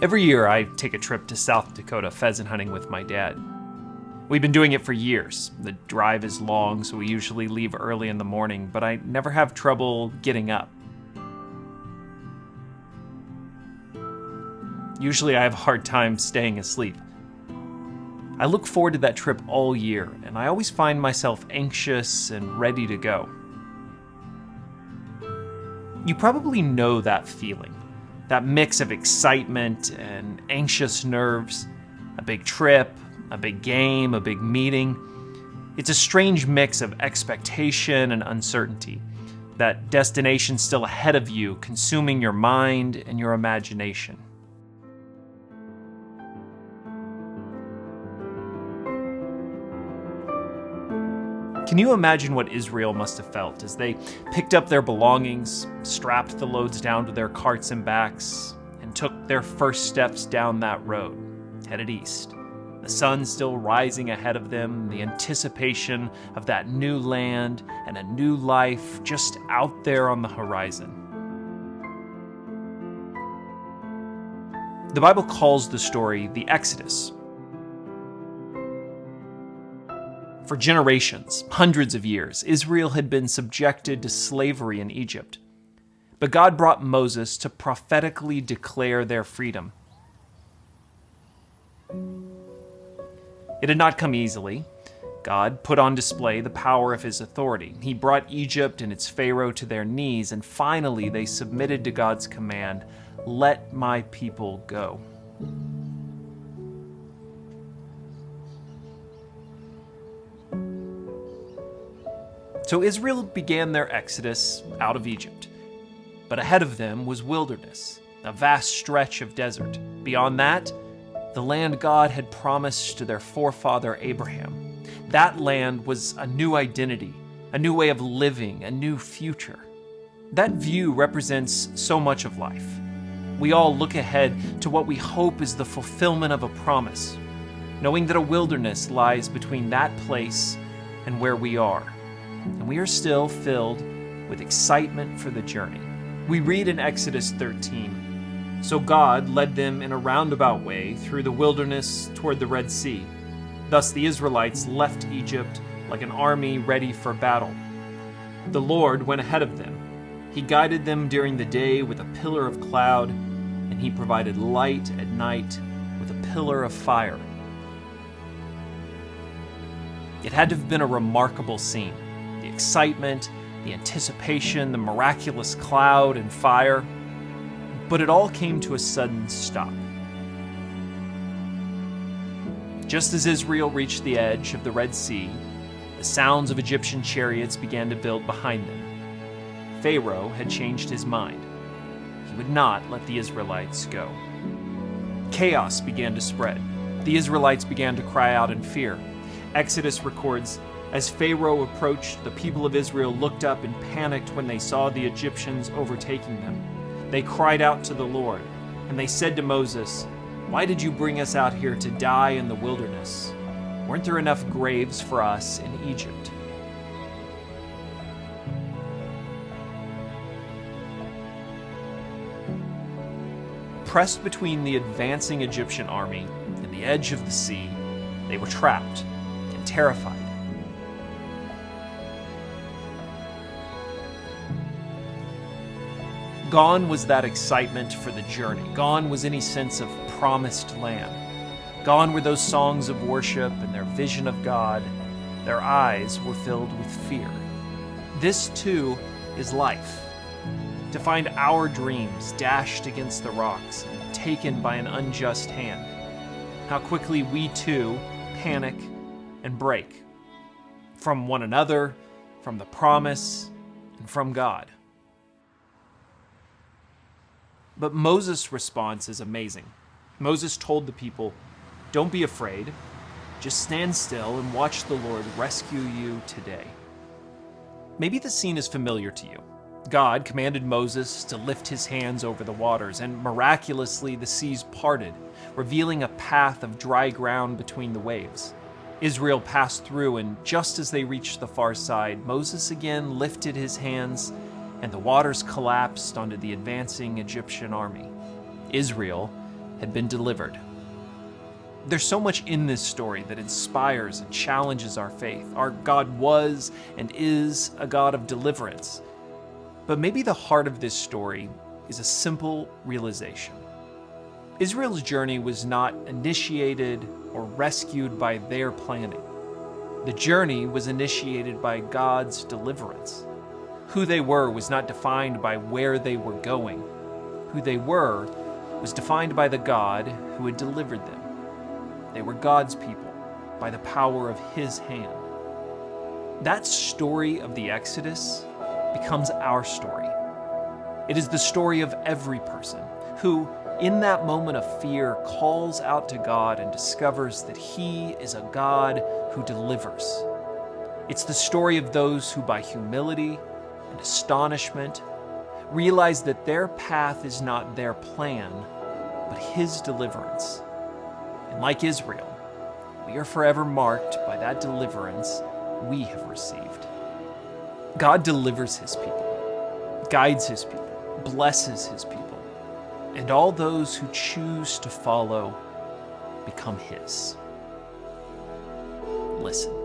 Every year I take a trip to South Dakota pheasant hunting with my dad. We've been doing it for years. The drive is long, so we usually leave early in the morning, but I never have trouble getting up. Usually I have a hard time staying asleep. I look forward to that trip all year, and I always find myself anxious and ready to go. You probably know that feeling. That mix of excitement and anxious nerves, a big trip, a big game, a big meeting. It's a strange mix of expectation and uncertainty. That destination still ahead of you, consuming your mind and your imagination. Can you imagine what Israel must have felt as they picked up their belongings, strapped the loads down to their carts and backs, and took their first steps down that road, headed east? The sun still rising ahead of them, the anticipation of that new land and a new life just out there on the horizon. The Bible calls the story the Exodus. For generations, hundreds of years, Israel had been subjected to slavery in Egypt. But God brought Moses to prophetically declare their freedom. It had not come easily. God put on display the power of his authority. He brought Egypt and its Pharaoh to their knees, and finally they submitted to God's command, "Let my people go." So Israel began their exodus out of Egypt. But ahead of them was wilderness, a vast stretch of desert. Beyond that, the land God had promised to their forefather Abraham. That land was a new identity, a new way of living, a new future. That view represents so much of life. We all look ahead to what we hope is the fulfillment of a promise, knowing that a wilderness lies between that place and where we are. And we are still filled with excitement for the journey. We read in Exodus 13, "So God led them in a roundabout way through the wilderness toward the Red Sea. Thus the Israelites left Egypt like an army ready for battle. The Lord went ahead of them. He guided them during the day with a pillar of cloud, and he provided light at night with a pillar of fire." It had to have been a remarkable scene. The excitement, the anticipation, the miraculous cloud and fire. But it all came to a sudden stop. Just as Israel reached the edge of the Red Sea, the sounds of Egyptian chariots began to build behind them. Pharaoh had changed his mind. He would not let the Israelites go. Chaos began to spread. The Israelites began to cry out in fear. Exodus records, "As Pharaoh approached, the people of Israel looked up and panicked when they saw the Egyptians overtaking them. They cried out to the Lord, and they said to Moses, 'Why did you bring us out here to die in the wilderness? Weren't there enough graves for us in Egypt?'" Pressed between the advancing Egyptian army and the edge of the sea, they were trapped and terrified. Gone was that excitement for the journey. Gone was any sense of promised land. Gone were those songs of worship and their vision of God. Their eyes were filled with fear. This too is life. To find our dreams dashed against the rocks and taken by an unjust hand. How quickly we too panic and break. From one another, from the promise, and from God. But Moses' response is amazing. Moses told the people, "Don't be afraid. Just stand still and watch the Lord rescue you today." Maybe the scene is familiar to you. God commanded Moses to lift his hands over the waters, and miraculously the seas parted, revealing a path of dry ground between the waves. Israel passed through, and just as they reached the far side, Moses again lifted his hands, and the waters collapsed onto the advancing Egyptian army. Israel had been delivered. There's so much in this story that inspires and challenges our faith. Our God was and is a God of deliverance. But maybe the heart of this story is a simple realization. Israel's journey was not initiated or rescued by their planning. The journey was initiated by God's deliverance. Who they were was not defined by where they were going. Who they were was defined by the God who had delivered them. They were God's people by the power of His hand. That story of the Exodus becomes our story. It is the story of every person who, in that moment of fear, calls out to God and discovers that He is a God who delivers. It's the story of those who, by humility and astonishment, realize that their path is not their plan, but His deliverance. And like Israel, we are forever marked by that deliverance we have received. God delivers His people, guides His people, blesses His people, and all those who choose to follow become His. Listen.